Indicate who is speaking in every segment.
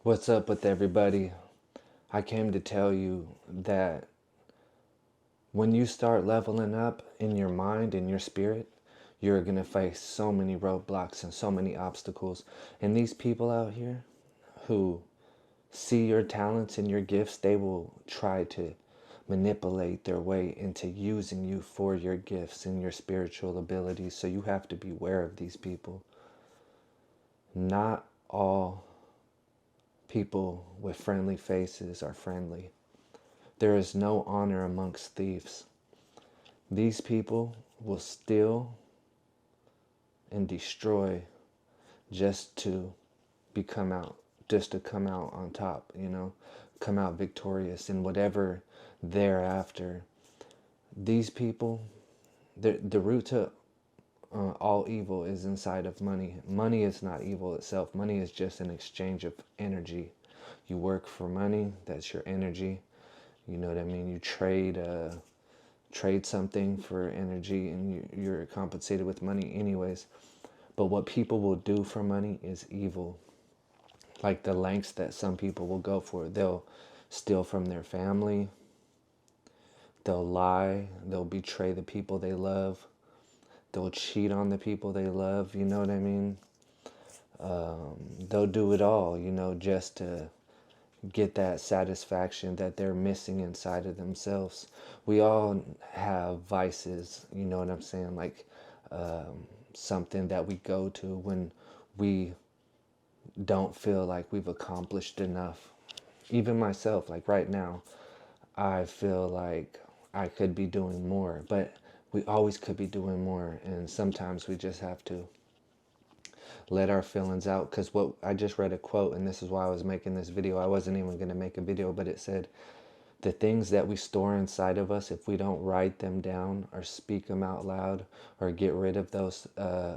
Speaker 1: What's up with everybody? I came to tell you that when you start leveling up in your mind and your spirit, you're going to face so many roadblocks and so many obstacles. And these people out here who see your talents and your gifts, they will try to manipulate their way into using you for your gifts and your spiritual abilities. So you have to be aware of these people. Not all people with friendly faces are friendly. There is no honor amongst thieves. These people will steal and destroy just to become out, just to come out on top, come out victorious in whatever they're after. These people, the root to all evil is inside of money. Money is not evil itself. Money is just an exchange of energy. You work for money, that's your energy. You know what I mean? You trade something for energy and you're compensated with money anyways. But what people will do for money is evil. Like the lengths that some people will go for. They'll steal from their family. They'll lie. They'll betray the people they love. They'll cheat on the people they love. You know what I mean? They'll do it all, just to get that satisfaction that they're missing inside of themselves. We all have vices, you know what I'm saying? Like something that we go to when we don't feel like we've accomplished enough. Even myself, like right now, I feel like I could be doing more, but we always could be doing more. And sometimes we just have to let our feelings out. Because what I just read a quote, and this is why I was making this video. I wasn't even going to make a video, but it said, the things that we store inside of us, if we don't write them down or speak them out loud or get rid of those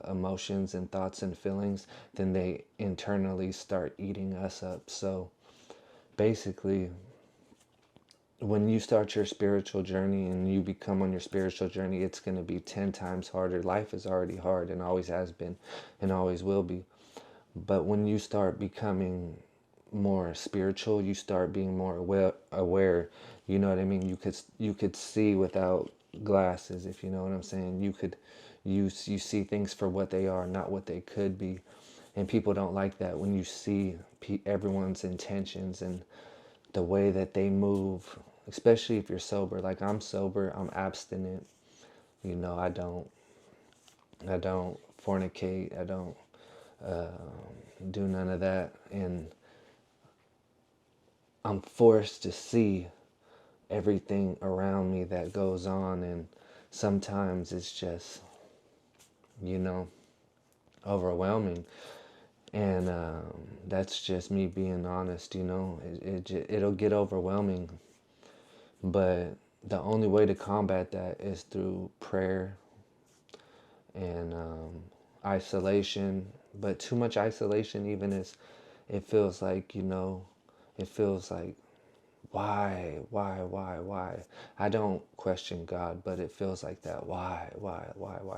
Speaker 1: emotions and thoughts and feelings, then they internally start eating us up. So basically, when you start your spiritual journey and you become on your spiritual journey, it's going to be 10 times harder. Life is already hard and always has been and always will be. But when you start becoming more spiritual, you start being more aware. You know what I mean? You could see without glasses, if you know what I'm saying. You see things for what they are, not what they could be. And people don't like that when you see everyone's intentions and the way that they move, especially if you're sober. Like I'm sober, I'm abstinent. I don't fornicate. I don't do none of that, and I'm forced to see everything around me that goes on, and sometimes it's just, you know, overwhelming. And that's just me being honest. It'll get overwhelming, but the only way to combat that is through prayer and isolation. But too much isolation, even is, it feels like, it feels like, why? I don't question God, but it feels like that. Why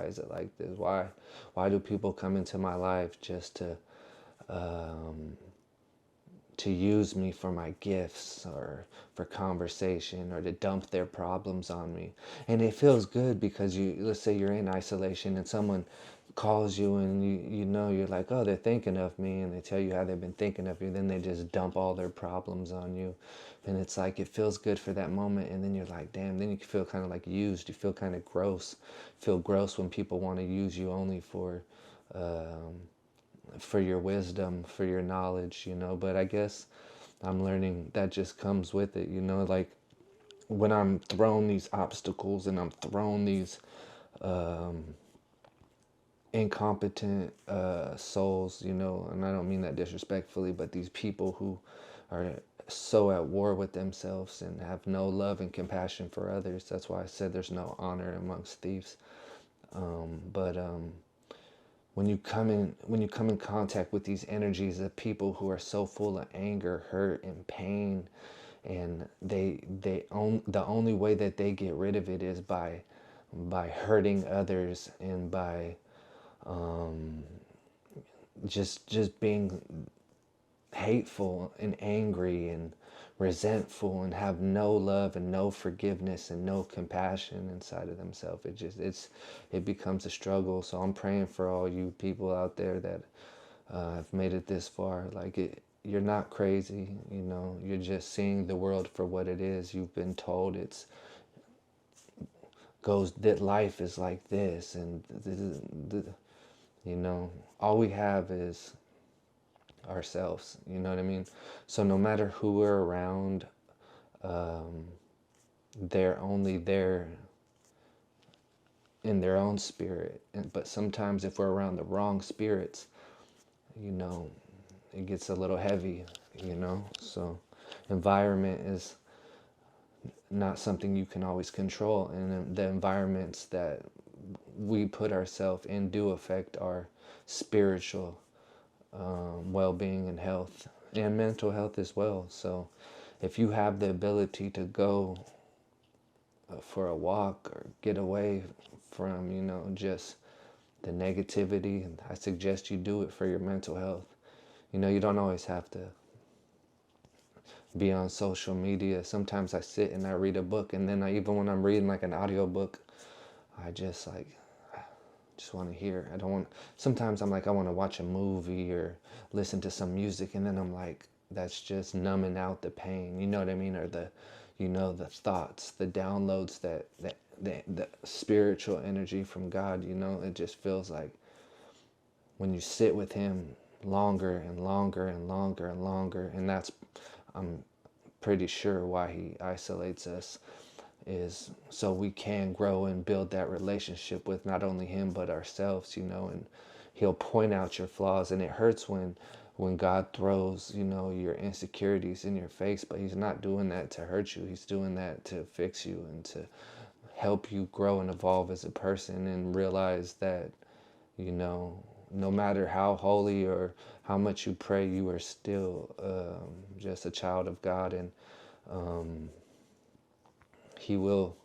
Speaker 1: is it like this? Why do people come into my life just um, to use me for my gifts or for conversation or to dump their problems on me? And it feels good because let's say you're in isolation and someone calls you and you're like, oh, they're thinking of me, and they tell you how they've been thinking of you. Then they just dump all their problems on you, and it's like it feels good for that moment, and then you're like, damn. Then you feel kind of like used. You feel kind of gross. Feel gross when people want to use you only um, for your wisdom, for your knowledge, But I guess I'm learning that just comes with it, Like when I'm thrown these obstacles and I'm thrown these incompetent souls, and I don't mean that disrespectfully, but these people who are so at war with themselves and have no love and compassion for others. That's why I said there's no honor amongst thieves. But when you come in contact with these energies of people who are so full of anger, hurt, and pain, and the only way that they get rid of it is by hurting others and by just being hateful and angry and resentful and have no love and no forgiveness and no compassion inside of themselves. It becomes a struggle. So I'm praying for all you people out there that have made it this far. You're not crazy, you know. You're just seeing the world for what it is. You've been told goes that life is like this, and you know, all we have is ourselves. You know what I mean? So no matter who we're around, um, they're only there in their own spirit. But sometimes if we're around the wrong spirits, you know, it gets a little heavy, you know. So environment is not something you can always control, and the environments that we put ourselves in do affect our spiritual well-being and health and mental health as well. So if you have the ability to go for a walk or get away from, you know, just the negativity, I suggest you do it for your mental health. You know, you don't always have to be on social media. Sometimes I sit and I read a book, and then even when I'm reading like an audio book, I just want to hear. I don't want. Sometimes I'm like, I want to watch a movie or listen to some music, and then I'm like, that's just numbing out the pain. You know what I mean? Or the thoughts, the downloads the spiritual energy from God. You know, it just feels like when you sit with Him longer and longer and longer and longer, and that's, I'm pretty sure why He isolates us, is so we can grow and build that relationship with not only Him but ourselves, you know. And He'll point out your flaws, and it hurts when God throws, you know, your insecurities in your face, but He's not doing that to hurt you. He's doing that to fix you and to help you grow and evolve as a person, and realize that, you know, no matter how holy or how much you pray, you are still just a child of God. And um, he will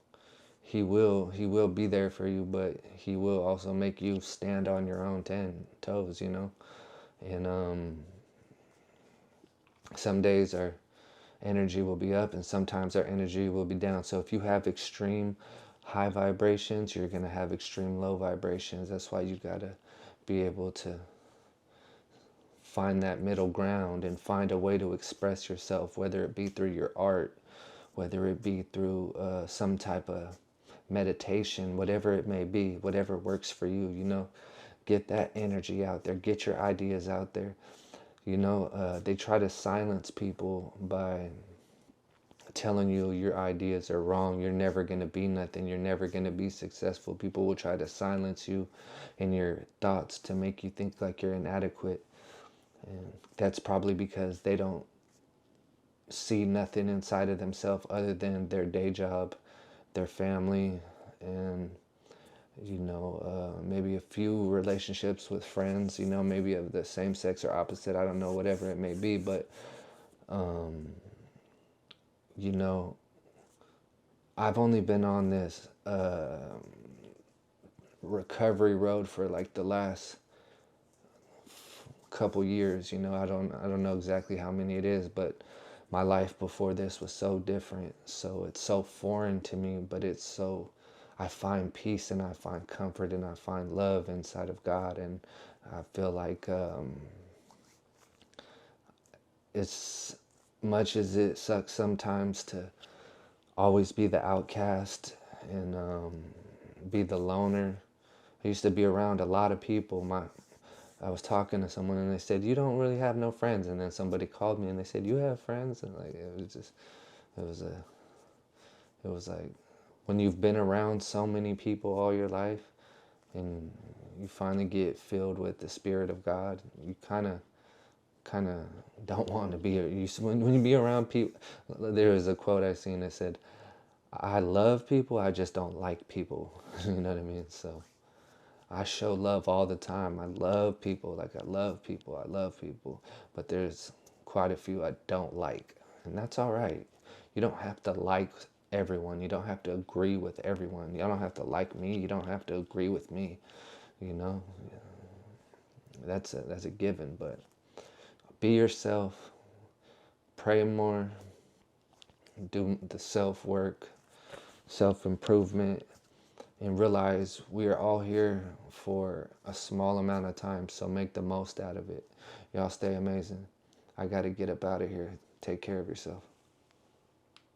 Speaker 1: he will be there for you, but He will also make you stand on your own 10 toes, you know. And some days our energy will be up, and sometimes our energy will be down. So if you have extreme high vibrations, you're going to have extreme low vibrations. That's why you got to be able to find that middle ground and find a way to express yourself, whether it be through your art, whether it be through some type of meditation, whatever it may be, whatever works for you, you know. Get that energy out there, get your ideas out there. You know, they try to silence people by telling you your ideas are wrong, you're never going to be nothing, you're never going to be successful. People will try to silence you and your thoughts to make you think like you're inadequate. And that's probably because they don't see nothing inside of themselves other than their day job, their family, and, you know, maybe a few relationships with friends, you know, maybe of the same sex or opposite, I don't know, whatever it may be. But you know, I've only been on this recovery road for like the last couple years. You know, I don't know exactly how many it is, but my life before this was so different. So it's so foreign to me, but it's so, I find peace and I find comfort and I find love inside of God. And I feel like it's, much as it sucks sometimes to always be the outcast and be the loner. I used to be around a lot of people. I was talking to someone and they said, "You don't really have no friends." And then somebody called me and they said, "You have friends?" And like it was a, it was like when you've been around so many people all your life and you finally get filled with the Spirit of God, you kind of don't want to be when you be around people. There was a quote I seen that said, "I love people, I just don't like people." You know what I mean? So I show love all the time. I love people, like I love people, but there's quite a few I don't like, and that's all right. You don't have to like everyone. You don't have to agree with everyone. You don't have to like me. You don't have to agree with me. You know, that's a given. But be yourself, pray more, do the self work, self improvement, and realize we are all here for a small amount of time, so make the most out of it. Y'all stay amazing. I got to get up out of here. Take care of yourself.